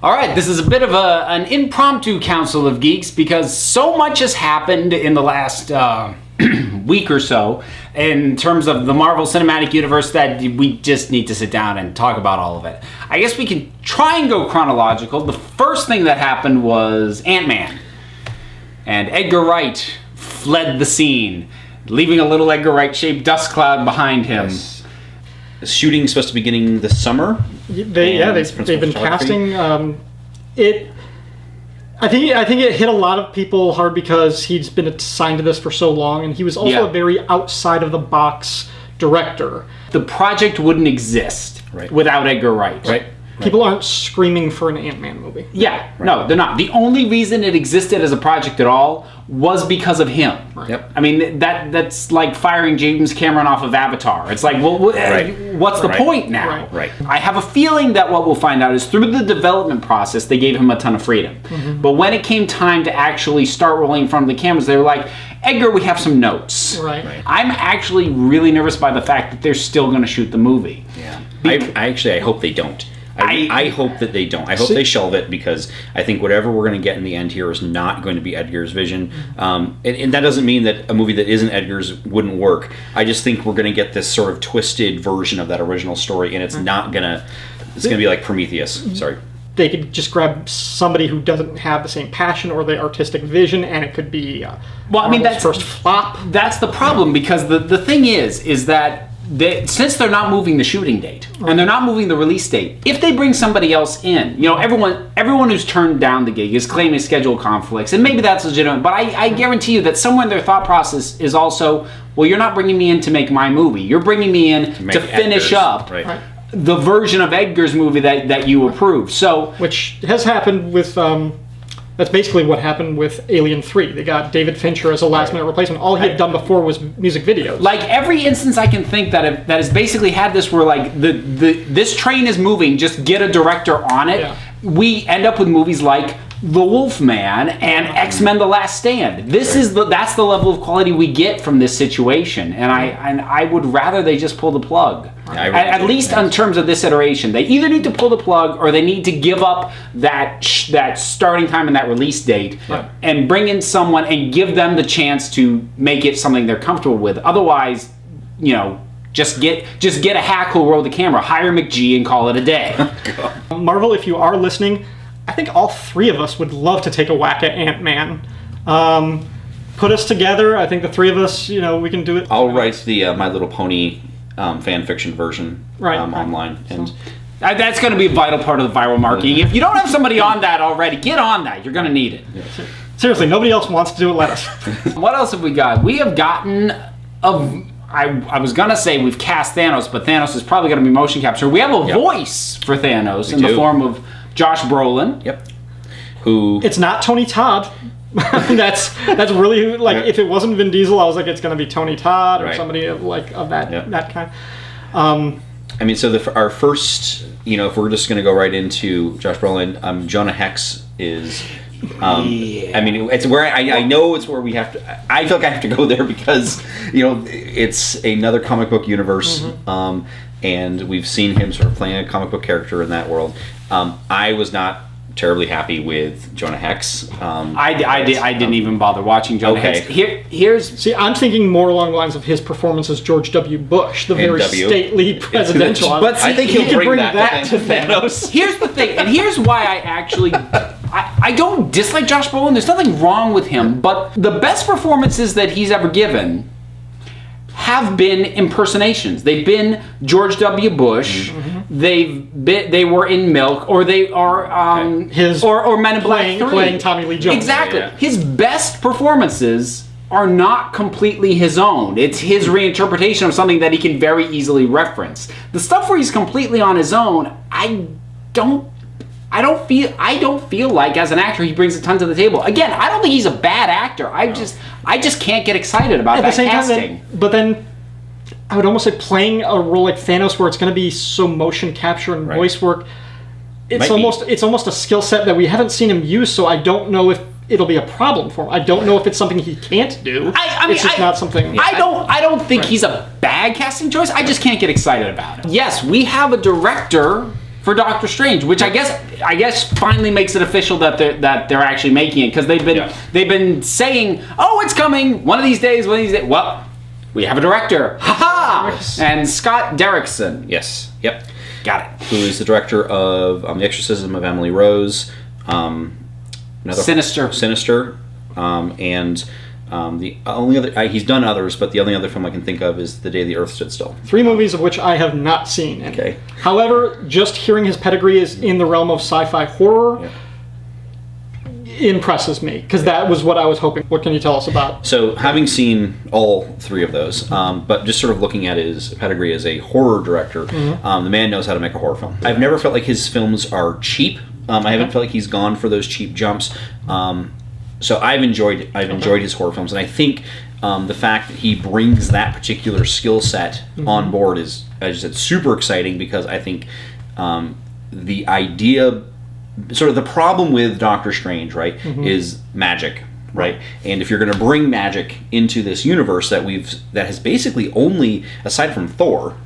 All right, this is a bit of an impromptu Council of Geeks because so much has happened in the last week or so in terms of the Marvel Cinematic Universe that we just need to sit down and talk about all of it. I guess we can try and go chronological. The first thing that happened was AntMan. And Edgar Wright fled the scene, leaving a little Edgar Wright-shaped dust cloud behind him. Yes. The shooting's supposed to be beginning this summer. They've been casting it. I think it hit a lot of people hard because he's been assigned to this for so long, and he was also a very outside of the box director. The project wouldn't exist without Edgar Wright. Right. People aren't screaming for an Ant-Man movie. Yeah, no, they're not. The only reason it existed as a project at all was because of him. Right. Yep. I mean, that's like firing James Cameron off of Avatar. It's like, well, what's the point now? Right. I have a feeling that what we'll find out is through the development process, they gave him a ton of freedom. Mm-hmm. But when it came time to actually start rolling in front of the cameras, they were like, Edgar, we have some notes. Right. I'm actually really nervous by the fact that they're still going to shoot the movie. Yeah. I hope they don't. I hope that they don't. I hope they shelve it because I think whatever we're going to get in the end here is not going to be Edgar's vision. And that doesn't mean that a movie that isn't Edgar's wouldn't work. I just think we're going to get this sort of twisted version of that original story, and it's not going to... It's going to be like Prometheus. Sorry. They could just grab somebody who doesn't have the same passion or the artistic vision, and it could be that's first flop. That's the problem, because the thing is that since they're not moving the shooting date and they're not moving the release date, if they bring somebody else in, everyone who's turned down the gig is claiming schedule conflicts, and maybe that's legitimate, but I guarantee you that somewhere in their thought process is also, well, you're not bringing me in to make my movie. You're bringing me in to finish up the version of Edgar's movie that you approve. So, which has happened with... That's basically what happened with Alien 3. They got David Fincher as a last-minute replacement. All he had done before was music videos. Like, every instance I can think that has basically had this where, like, this train is moving, just get a director on it. Yeah. We end up with movies like The Wolfman and X-Men The Last Stand. That's the level of quality we get from this situation. And I would rather they just pull the plug. Yeah, at least in terms of this iteration. They either need to pull the plug or they need to give up that starting time and that release date and bring in someone and give them the chance to make it something they're comfortable with. Otherwise, just get a hack who'll roll the camera. Hire McGee and call it a day. Marvel, if you are listening, I think all three of us would love to take a whack at Ant-Man. Put us together. I think the three of us, we can do it. I'll write the My Little Pony fan fiction version online. And that's going to be a vital part of the viral marketing. If you don't have somebody on that already, get on that. You're going to need it. Yeah. Seriously, nobody else wants to do it, let us. What else have we got? We have gotten I was going to say we've cast Thanos, but Thanos is probably going to be motion capture. We have a voice for Thanos in the form of Josh Brolin. Yep. Who... It's not Tony Todd. that's really, like, if it wasn't Vin Diesel, I was like, it's going to be Tony Todd or somebody of that kind. I mean, so our first, if we're just going to go right into Josh Brolin, Jonah Hex is... I mean, it's where I know it's where we have to... I feel like I have to go there because, it's another comic book universe, and we've seen him sort of playing a comic book character in that world. I was not terribly happy with Jonah Hex. I didn't even bother watching Jonah Hex. See, I'm thinking more along the lines of his performance as George W. Bush, the very stately presidential. But I think he'll bring that to Thanos. Here's the thing, and here's why I actually... I don't dislike Josh Brolin. There's nothing wrong with him, but the best performances that he's ever given have been impersonations. They've been George W. Bush. They were in Milk, or they are or Men in Black 3. Playing Tommy Lee Jones. Exactly. Yeah. His best performances are not completely his own. It's his reinterpretation of something that he can very easily reference. The stuff where he's completely on his own, I don't feel like as an actor he brings a ton to the table. Again, I don't think he's a bad actor. I just can't get excited about that casting. But then I would almost say playing a role like Thanos where it's going to be so motion capture and voice work, it's almost a skill set that we haven't seen him use, so I don't know if it'll be a problem for him. I don't know if it's something he can't do. I mean, it's just not something. I don't think he's a bad bad casting choice. I just can't get excited about it. Yes, we have a director for Doctor Strange, which I guess finally makes it official that they're actually making it, because they've been saying, oh, it's coming one of these days. Well, we have a director. Ha ha! Yes. And Scott Derrickson. Yes. Yep. Got it. Who is the director of The Exorcism of Emily Rose, Sinister, and the only other he's done others, but the only other film I can think of is The Day the Earth Stood Still. 3 movies of which I have not seen. Okay. However, just hearing his pedigree is in the realm of sci-fi horror. Yeah. Impresses me, because that was what I was hoping. What can you tell us about? So, having seen all 3 of those, but just sort of looking at his pedigree as a horror director, the man knows how to make a horror film. I've never felt like his films are cheap. I haven't felt like he's gone for those cheap jumps. So I've enjoyed his horror films, and I think the fact that he brings that particular skill set on board is, as I said, super exciting, because I think the idea. Sort of the problem with Doctor Strange, right, is magic, right? And if you're going to bring magic into this universe that has basically only, aside from Thor,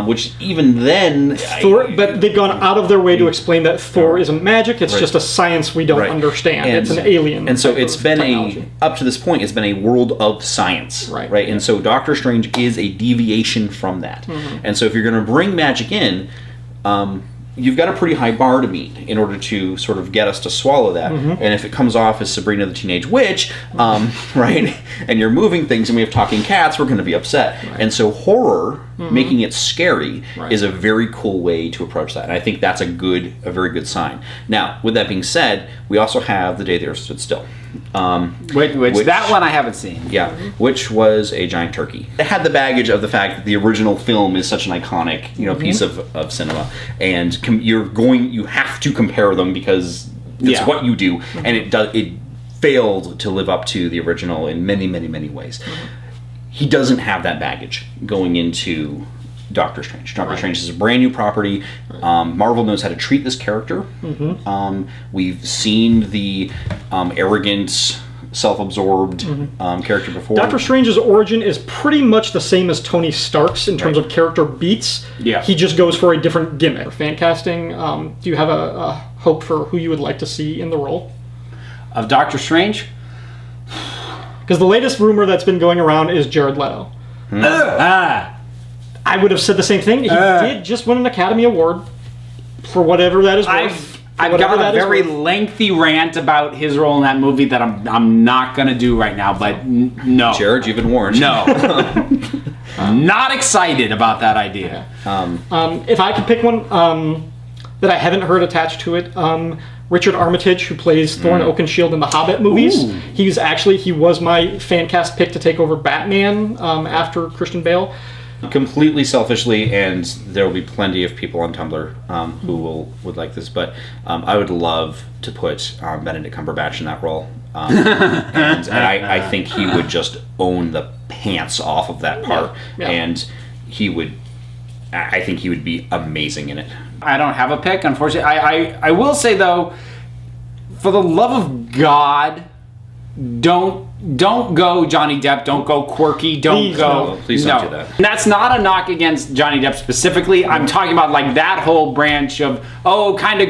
which even then... but they've gone out of their way to explain that Thor isn't magic, it's just a science we don't understand. It's an alien. And so it's been up to this point, it's been a world of science, right? And so Doctor Strange is a deviation from that. And so if you're going to bring magic in... you've got a pretty high bar to meet in order to sort of get us to swallow that. And if it comes off as Sabrina the Teenage Witch, right, and you're moving things and we have talking cats, we're going to be upset. And so horror, making it scary, is a very cool way to approach that. And I think that's a very good sign. Now, with that being said, we also have The Day the Earth Stood Still. Which that one I haven't seen. Yeah, which was a giant turkey. It had the baggage of the fact that the original film is such an iconic, piece of cinema, and you have to compare them because it's what you do, and it failed to live up to the original in many, many, many ways. He doesn't have that baggage going into Doctor Strange. Doctor Strange is a brand new property. Marvel knows how to treat this character. We've seen the arrogant, self-absorbed character before. Doctor Strange's origin is pretty much the same as Tony Stark's in terms of character beats. Yeah. He just goes for a different gimmick. For fan casting, do you have a hope for who you would like to see in the role? Of Doctor Strange? Because the latest rumor that's been going around is Jared Leto. I would have said the same thing. He did just win an Academy Award for whatever that is worth. I've got a very lengthy rant about his role in that movie that I'm not going to do right now, but no. Jared, you've been warned. No. Not excited about that idea. If I could pick one that I haven't heard attached to it, Richard Armitage, who plays Thorin Oakenshield in the Hobbit movies. Ooh. He was my fan cast pick to take over Batman after Christian Bale. Completely selfishly, and there will be plenty of people on Tumblr who would like this, but I would love to put Benedict Cumberbatch in that role, and I think he would just own the pants off of that part, and I think he would be amazing in it. I don't have a pick, unfortunately. I will say though, for the love of God, don't go Johnny Depp. Don't go quirky. Please don't do that. And that's not a knock against Johnny Depp specifically. I'm talking about like that whole branch of kind of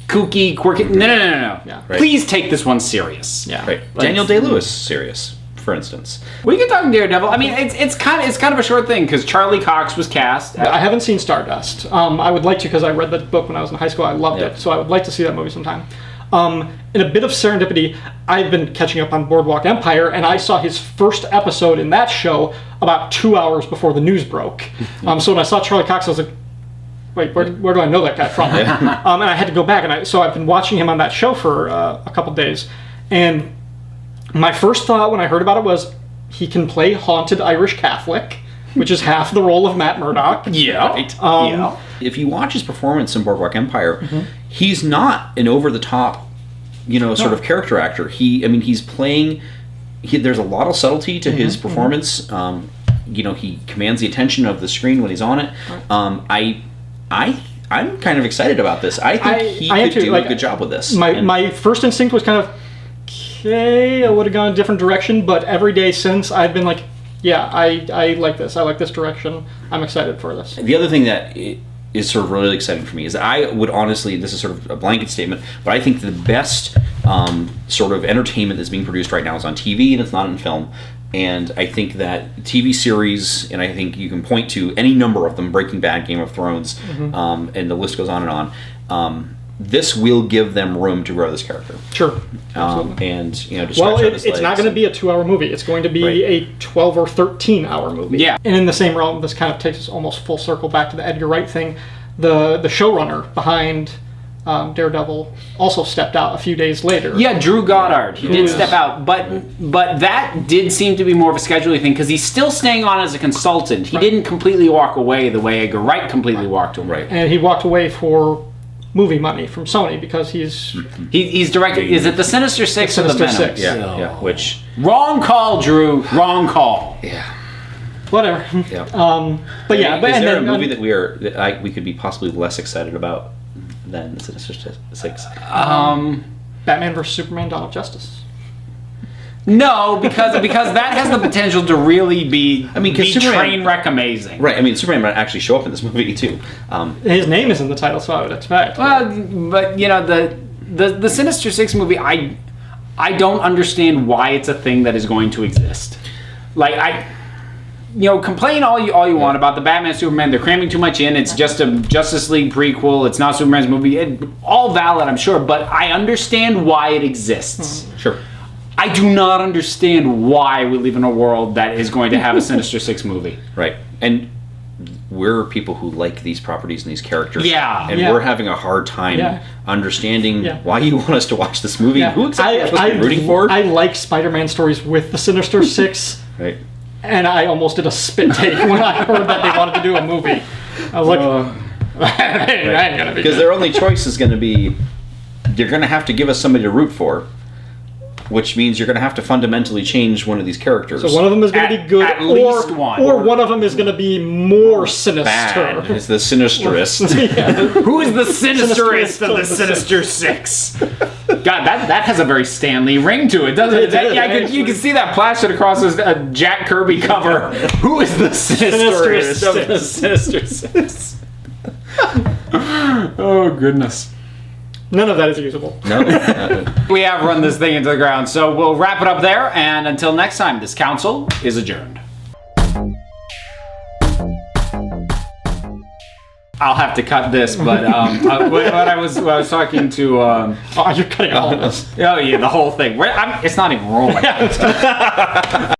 kooky, quirky. No. Yeah. Right. Please take this one serious. Yeah. Right. Daniel Day-Lewis serious, for instance. We can talk Daredevil. I mean, it's kind of a short thing because Charlie Cox was cast. I haven't seen Stardust. I would like to because I read that book when I was in high school. I loved it, so I would like to see that movie sometime. In a bit of serendipity, I've been catching up on Boardwalk Empire, and I saw his first episode in that show about 2 hours before the news broke. So when I saw Charlie Cox, I was like, wait, where do I know that guy from? And I had to go back, and so I've been watching him on that show for a couple days. And my first thought when I heard about it was, he can play haunted Irish Catholic, which is half the role of Matt Murdock. Yeah. Right. If you watch his performance in Boardwalk Empire, he's not an over-the-top, sort of character actor. He's playing. There's a lot of subtlety to his performance. He commands the attention of the screen when he's on it. I'm kind of excited about this. I think he could do a good job with this. My first instinct was kind of, okay, I would have gone a different direction, but every day since I've been like, yeah, I like this. I like this direction. I'm excited for this. The other thing that is sort of really exciting for me is that I would honestly, this is sort of a blanket statement, but I think the best sort of entertainment that's being produced right now is on TV and it's not in film. And I think that TV series, and I think you can point to any number of them, Breaking Bad, Game of Thrones, and the list goes on and on. This will give them room to grow this character. Sure. And, to stretch well, out his it's not legs going to be a 2-hour movie. It's going to be a 12 or 13-hour movie. Yeah. And in the same realm, this kind of takes us almost full circle back to the Edgar Wright thing. The showrunner behind Daredevil also stepped out a few days later. Yeah, Drew Goddard. He did step out, but that did seem to be more of a scheduling thing because he's still staying on as a consultant. He didn't completely walk away the way Edgar Wright completely walked away. Right. And he walked away for movie money from Sony because he's directed. Is it the Sinister Six or the Sinister Venom? Six. Yeah, which... Wrong call, Drew. Wrong call. Yeah. whatever. Yeah. But yeah, is there a movie that we could be possibly less excited about than Sinister Six? Batman vs Superman: Dawn of Justice. No, because that has the potential to really be train wreck amazing. Right. I mean, Superman might actually show up in this movie too. His name is in the title, so I would expect. Well, but the Sinister Six movie, I don't understand why it's a thing that is going to exist. Like complain all you want about the Batman Superman. They're cramming too much in. It's just a Justice League prequel. It's not Superman's movie. All valid, I'm sure, but I understand why it exists. Sure. I do not understand why we live in a world that is going to have a Sinister Six movie. Right. And we're people who like these properties and these characters. Yeah. And we're having a hard time understanding why you want us to watch this movie. Yeah. Who exactly are we rooting for? I like Spider-Man stories with the Sinister Six. Right. And I almost did a spit take when I heard that they wanted to do a movie. I was like, that ain't gonna be because good. their only choice is going to be, you're going to have to give us somebody to root for, which means you're going to have to fundamentally change one of these characters. So one of them is going to be good, at least one. Or one of them is going to be more sinister. Bad. It's the sinisterest. Who is the sinisterest of the Sinister Six? God, that has a very Stan Lee ring to it, doesn't it? You can see that plastered across a Jack Kirby cover. Who is the sinisterest of the Sinister Six? Oh, goodness. None of that is usable. No. We have run this thing into the ground, so we'll wrap it up there, and until next time, this council is adjourned. I'll have to cut this, but what I was talking to... You're cutting all of this. Oh, yeah, the whole thing. It's not even rolling.